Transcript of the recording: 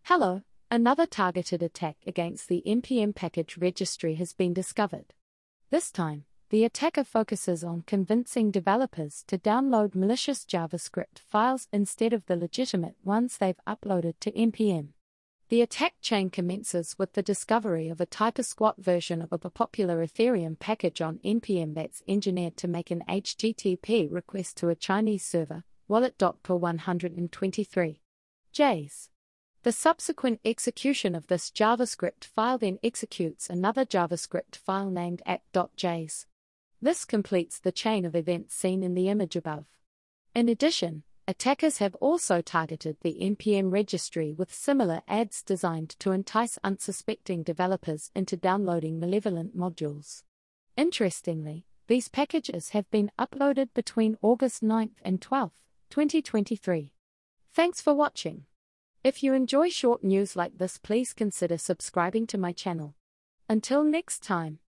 Hello, another targeted attack against the npm package registry has been discovered. This time, the attacker focuses on convincing developers to download malicious JavaScript files instead of the legitimate ones they've uploaded to npm. The attack chain commences with the discovery of a type-squat version of a popular Ethereum package on npm that's engineered to make an HTTP request to a Chinese server, wallet.per123 Js. The subsequent execution of this JavaScript file then executes another JavaScript file named app.js. This completes the chain of events seen in the image above. In addition, attackers have also targeted the npm registry with similar ads designed to entice unsuspecting developers into downloading malevolent modules. Interestingly, these packages have been uploaded between August 9th and 12th, 2023. Thanks for watching. If you enjoy short news like this, please consider subscribing to my channel. Until next time.